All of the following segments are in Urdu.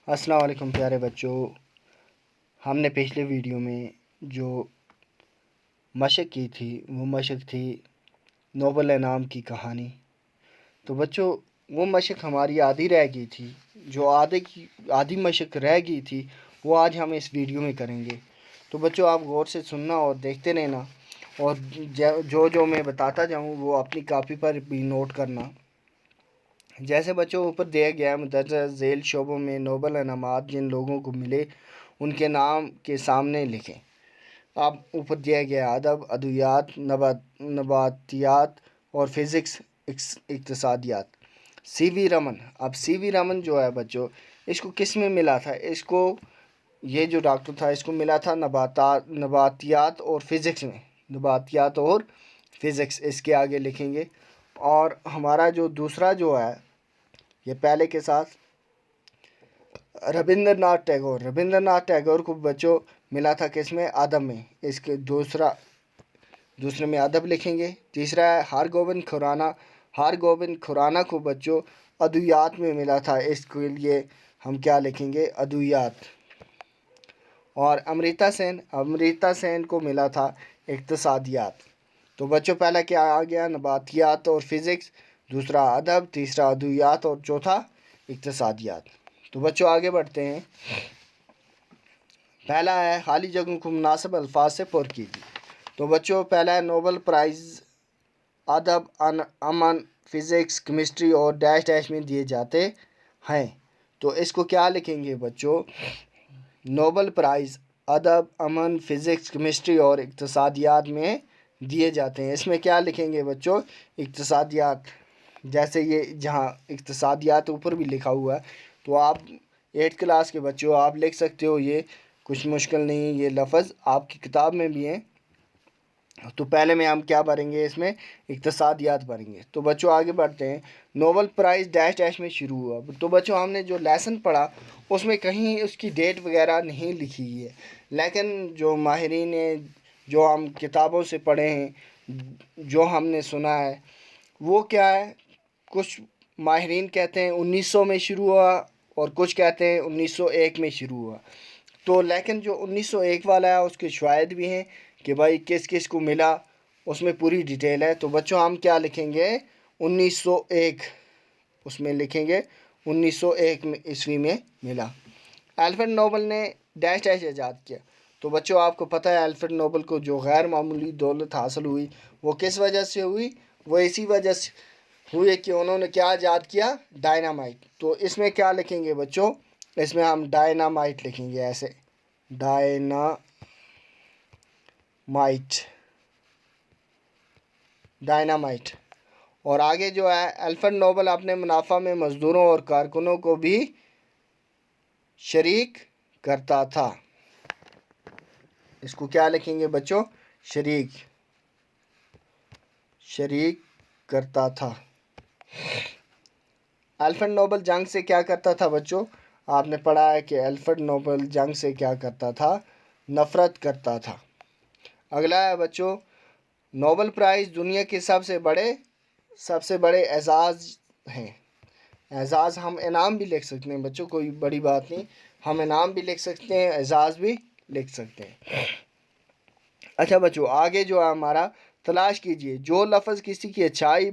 السلام علیکم پیارے بچوں، ہم نے پچھلے ویڈیو میں جو مشق کی تھی وہ مشق تھی نوبل انعام کی کہانی۔ تو بچوں وہ مشق ہماری آدھی رہ گئی تھی، جو آدھی مشق رہ گئی تھی وہ آج ہم اس ویڈیو میں کریں گے۔ تو بچوں آپ غور سے سننا اور دیکھتے رہنا، اور جو میں بتاتا جاؤں وہ اپنی کاپی پر بھی نوٹ کرنا۔ جیسے بچوں اوپر دیا گیا مندرجہ ذیل شعبوں میں نوبل انعامات جن لوگوں کو ملے ان کے نام کے سامنے لکھیں۔ اب اوپر دیا گیا ادب، ادویات، نباتیات اور فزکس، اقتصادیات۔ سی وی رمن، اب سی وی رمن جو ہے بچوں، اس کو کس میں ملا تھا؟ اس کو یہ جو ڈاکٹر تھا اس کو ملا تھا نباتیات اور فزکس میں۔ نباتیات اور فزکس اس کے آگے لکھیں گے۔ اور ہمارا جو دوسرا جو ہے یہ پہلے کے ساتھ ربندر ناتھ ٹیگور کو بچوں ملا تھا کس میں؟ ادب میں۔ اس کے دوسرے میں ادب لکھیں گے۔ تیسرا ہے ہر گوبند کھورانا کو بچوں ادویات میں ملا تھا، اس کے لیے ہم کیا لکھیں گے؟ ادویات۔ اور امریتا سین کو ملا تھا اقتصادیات۔ تو بچوں پہلا کیا آ گیا؟ نباتیات اور فزکس، دوسرا ادب، تیسرا ادویات اور چوتھا اقتصادیات۔ تو بچوں آگے بڑھتے ہیں۔ پہلا ہے خالی جگہوں کو مناسب الفاظ سے پر کیجیے۔ تو بچوں پہلا ہے نوبل پرائز ادب، امن، فزکس، کیمسٹری اور ڈیش ڈیش میں دیے جاتے ہیں۔ تو اس کو کیا لکھیں گے بچوں؟ نوبل پرائز ادب، امن، فزکس، کیمسٹری اور اقتصادیات میں دیے جاتے ہیں۔ اس میں کیا لکھیں گے بچوں؟ اقتصادیات۔ جیسے یہ جہاں اقتصادیات اوپر بھی لکھا ہوا ہے، تو آپ 8 کلاس کے بچوں آپ لکھ سکتے ہو، یہ کچھ مشکل نہیں، یہ لفظ آپ کی کتاب میں بھی ہیں۔ تو پہلے میں ہم کیا بھریں گے؟ اس میں اقتصادیات بھریں گے۔ تو بچوں آگے بڑھتے ہیں۔ نوبل پرائز ڈیش ڈیش میں شروع ہوا۔ تو بچوں ہم نے جو لیسن پڑھا اس میں کہیں اس کی ڈیٹ وغیرہ نہیں لکھی ہے، لیکن جو ماہرین نے جو ہم کتابوں سے پڑھے ہیں، جو ہم نے سنا ہے وہ کیا ہے؟ کچھ ماہرین کہتے ہیں 1900 میں شروع ہوا اور کچھ کہتے ہیں 1901 میں شروع ہوا۔ تو لیکن جو 1901 والا ہے اس کے شواہد بھی ہیں کہ بھائی کس کس کو ملا، اس میں پوری ڈیٹیل ہے۔ تو بچوں ہم کیا لکھیں گے؟ 1901، اس میں لکھیں گے 1901 عیسوی میں ملا۔ الفریڈ نوبل نے ڈیش ڈیش ایجاد کیا۔ تو بچوں آپ کو پتہ ہے الفریڈ نوبل کو جو غیر معمولی دولت حاصل ہوئی وہ کس وجہ سے ہوئی؟ وہ اسی وجہ سے ہوئی کہ انہوں نے کیا ایجاد کیا؟ ڈائنامائٹ۔ تو اس میں کیا لکھیں گے بچوں؟ اس میں ہم ڈائنامائٹ لکھیں گے، ایسے ڈائنامائٹ۔ اور آگے جو ہے الفریڈ نوبل اپنے منافع میں مزدوروں اور کارکنوں کو بھی شریک کرتا تھا۔ اس کو کیا لکھیں گے بچوں؟ شریک کرتا تھا۔ الفریڈ نوبل جنگ سے کیا کرتا تھا بچوں؟ آپ نے پڑھا ہے کہ الفریڈ نوبل جنگ سے کیا کرتا تھا؟ نفرت کرتا تھا۔ اگلا ہے بچوں نوبل پرائز دنیا کے سب سے بڑے اعزاز ہیں۔ اعزاز ہم انعام بھی لکھ سکتے ہیں بچوں، کوئی بڑی بات نہیں، ہم انعام بھی لکھ سکتے ہیں، اعزاز بھی لکھ سکتے ہیں۔ اچھا بچوں آگے جو ہے ہمارا تلاش کیجئے جو لفظ کسی کی اچھائی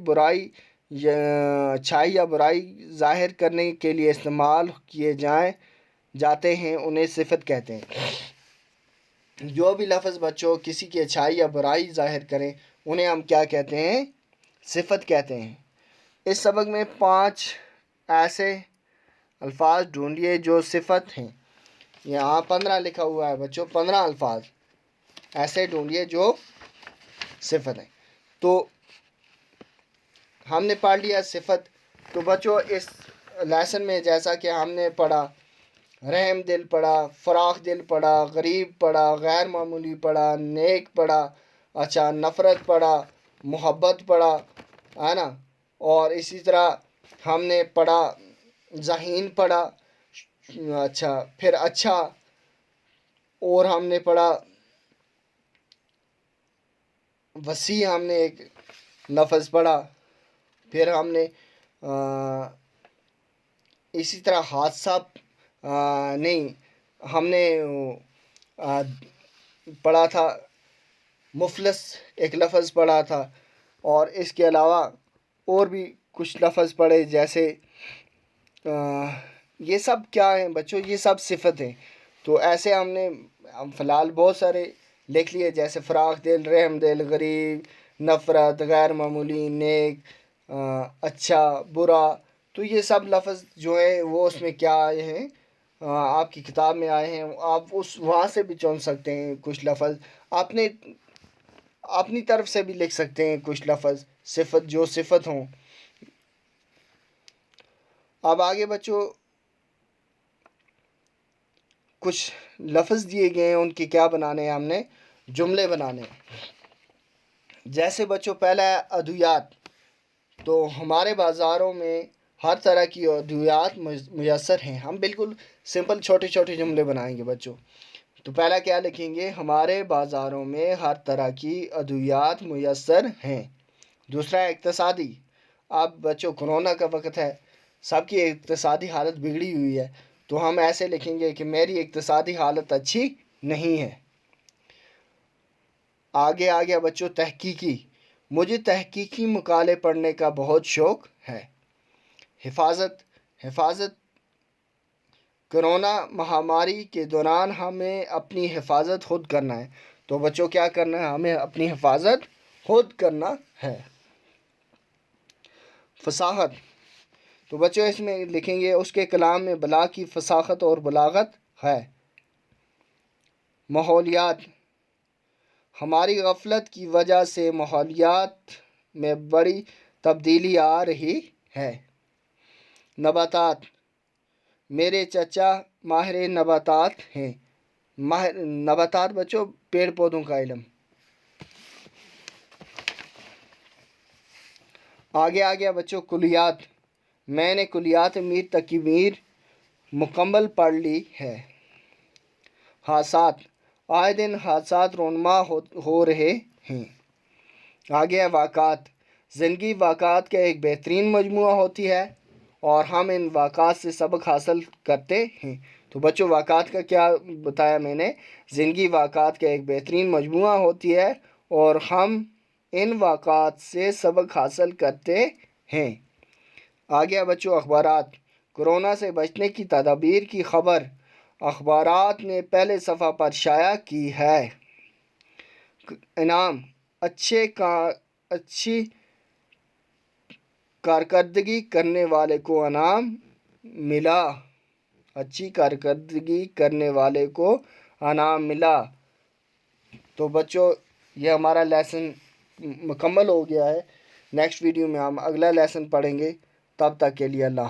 یا برائی ظاہر کرنے کے لیے استعمال کیے جاتے ہیں انہیں صفت کہتے ہیں۔ جو بھی لفظ بچوں کسی کی اچھائی یا برائی ظاہر کریں انہیں ہم کیا کہتے ہیں؟ صفت کہتے ہیں۔ اس سبق میں 5 ایسے الفاظ ڈھونڈیے جو صفت ہیں۔ یہاں 15 لکھا ہوا ہے بچوں، 15 الفاظ ایسے ڈھونڈیے جو صفت ہیں۔ تو ہم نے پڑھ لیا صفت۔ تو بچوں اس لیسن میں جیسا کہ ہم نے پڑھا، رحم دل پڑھا، فراخ دل پڑھا، غریب پڑھا، غیر معمولی پڑھا، نیک پڑھا، اچھا نفرت پڑھا، محبت پڑھا، ہے نا؟ اور اسی طرح ہم نے پڑھا ذہین پڑھا، اچھا پھر اچھا، اور ہم نے پڑھا وسیع، ہم نے ایک لفظ پڑھا، پھر ہم نے اسی طرح نہیں، ہم نے پڑھا تھا مفلس ایک لفظ پڑھا تھا، اور اس کے علاوہ اور بھی کچھ لفظ پڑھے، جیسے یہ سب کیا ہیں بچوں؟ یہ سب صفت ہیں۔ تو ایسے ہم فی الحال بہت سارے لکھ لیے، جیسے فراخ دل، رحم دل، غریب، نفرت، غیر معمولی، نیک، اچھا، برا۔ تو یہ سب لفظ جو ہیں وہ اس میں کیا آئے ہیں؟ آپ کی کتاب میں آئے ہیں۔ آپ وہاں سے بھی چن سکتے ہیں کچھ لفظ، اپنی طرف سے بھی لکھ سکتے ہیں کچھ لفظ، صفت جو صفت ہوں۔ اب آگے بچوں کچھ لفظ دیے گئے ہیں، ان کے کیا بنانے ہیں؟ ہم نے جملے بنانے ہیں۔ جیسے بچوں پہلا ہے ادویات۔ تو ہمارے بازاروں میں ہر طرح کی ادویات میسر ہیں۔ ہم بالکل سمپل چھوٹے چھوٹے جملے بنائیں گے بچوں۔ تو پہلا کیا لکھیں گے؟ ہمارے بازاروں میں ہر طرح کی ادویات میسر ہیں۔ دوسرا ہے اقتصادی۔ اب بچوں کرونا کا وقت ہے، سب کی اقتصادی حالت بگڑی ہوئی ہے، تو ہم ایسے لکھیں گے کہ میری اقتصادی حالت اچھی نہیں ہے۔ آگے آ گیا بچوں تحقیقی۔ مجھے تحقیقی مقالے پڑھنے کا بہت شوق ہے۔ حفاظت کرونا مہاماری کے دوران ہمیں اپنی حفاظت خود کرنا ہے۔ تو بچوں کیا کرنا ہے؟ ہمیں اپنی حفاظت خود کرنا ہے۔ فصاحت۔ تو بچوں اس میں لکھیں گے اس کے کلام میں بلا کی فصاحت اور بلاغت ہے۔ ماحولیات۔ ہماری غفلت کی وجہ سے ماحولیات میں بڑی تبدیلی آ رہی ہے۔ نباتات۔ میرے چچا ماہر نباتات ہیں۔ نباتات بچوں پیڑ پودوں کا علم۔ آگے آ گیا بچوں کلیات۔ میں نے کلیات میر تک کی میر مکمل پڑھ لی ہے۔ حادثات۔ آئے دن حادثات رونما ہو رہے ہیں۔ آگے ہے واقعات۔ زندگی واقعات کا ایک بہترین مجموعہ ہوتی ہے، اور ہم ان واقعات سے سبق حاصل کرتے ہیں۔ تو بچوں واقعات کا کیا بتایا میں نے؟ زندگی واقعات کا ایک بہترین مجموعہ ہوتی ہے، اور ہم ان واقعات سے سبق حاصل کرتے ہیں۔ آگے بچوں اخبارات۔ کرونا سے بچنے کی تدابیر کی خبر اخبارات نے پہلے صفحہ پر شائع کی ہے۔ انعام۔ اچھی کارکردگی کرنے والے کو انعام ملا۔ اچھی کارکردگی کرنے والے کو انعام ملا۔ تو بچوں یہ ہمارا لیسن مکمل ہو گیا ہے۔ نیکسٹ ویڈیو میں ہم اگلا لیسن پڑھیں گے۔ تب تک کے لیے اللہ حافظ۔